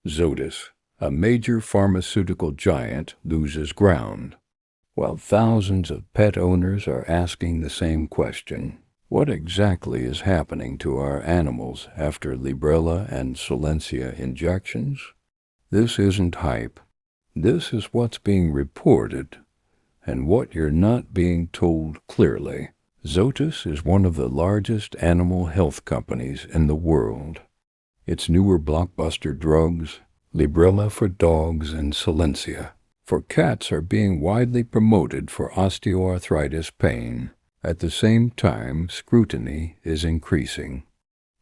Zoetis, a major pharmaceutical giant, loses ground. While thousands of pet owners are asking the same question, what exactly is happening to our animals after Librela and Solensia injections? This isn't hype. This is what's being reported and what you're not being told clearly. Zoetis is one of the largest animal health companies in the world. Its newer blockbuster drugs, Librela for dogs and Solensia for cats, are being widely promoted for osteoarthritis pain. At the same time, scrutiny is increasing.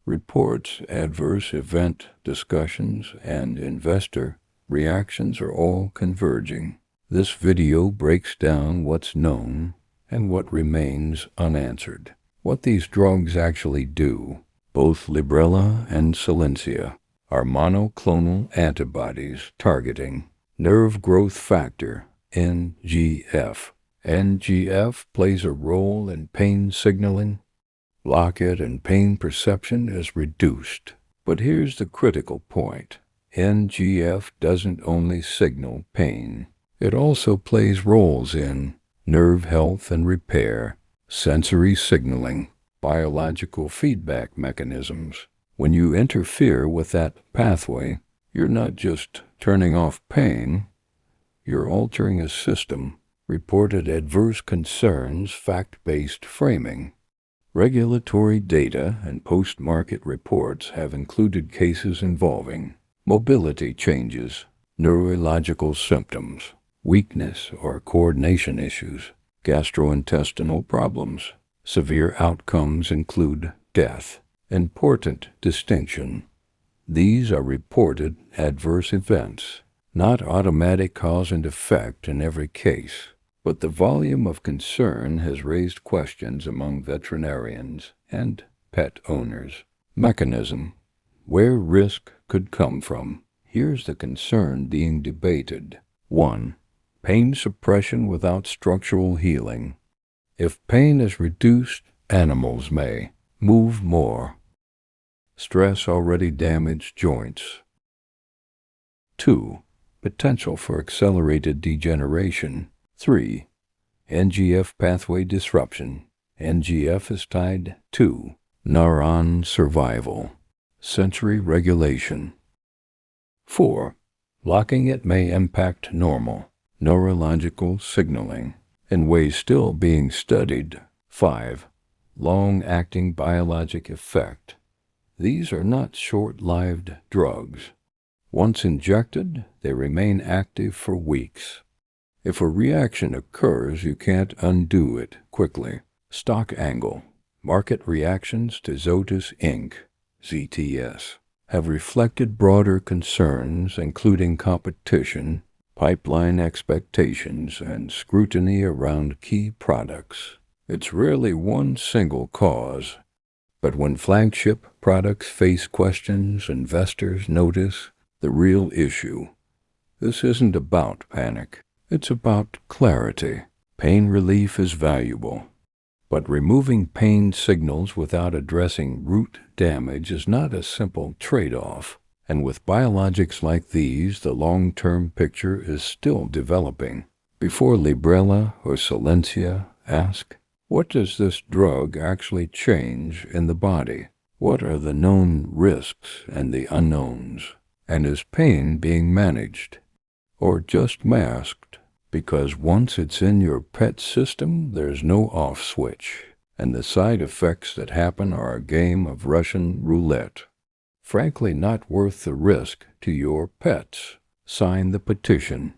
Reports, adverse event discussions, and investor reactions are all converging. This video breaks down what's known and what remains unanswered. What these drugs actually do. Both Librela and Solensia are monoclonal antibodies targeting nerve growth factor, NGF. NGF plays a role in pain signaling. Block it and pain perception is reduced. But here's the critical point. NGF doesn't only signal pain. It also plays roles in nerve health and repair, sensory signaling, biological feedback mechanisms. When you interfere with that pathway, you're not just turning off pain, you're altering a system. Reported adverse concerns, fact-based framing. Regulatory data and post-market reports have included cases involving mobility changes, neurological symptoms, weakness or coordination issues, gastrointestinal problems. Severe outcomes include death. Important distinction. These are reported adverse events, not automatic cause and effect in every case. But the volume of concern has raised questions among veterinarians and pet owners. Mechanism. Where risk could come from. Here's the concern being debated. 1. Pain suppression without structural healing. If pain is reduced, animals may move more. Stress already damaged joints. 2. Potential for accelerated degeneration. 3. NGF pathway disruption. NGF is tied to neuron survival, sensory regulation. 4. Blocking it may impact normal neurological signaling in ways still being studied. 5. Long-acting biologic effect. These are not short-lived drugs. Once injected, they remain active for weeks. If a reaction occurs, you can't undo it quickly. Stock angle. Market reactions to Zoetis Inc. ZTS have reflected broader concerns, including competition, pipeline expectations, and scrutiny around key products. It's rarely one single cause, but when flagship products face questions, investors notice the real issue. This isn't about panic. It's about clarity. Pain relief is valuable, but removing pain signals without addressing root damage is not a simple trade-off. And with biologics like these, the long-term picture is still developing. Before Librela or Solensia, ask, what does this drug actually change in the body? What are the known risks and the unknowns? And is pain being managed or just masked? Because once it's in your pet system, there's no off switch, and the side effects that happen are a game of Russian roulette. Frankly, not worth the risk to your pets. Sign the petition.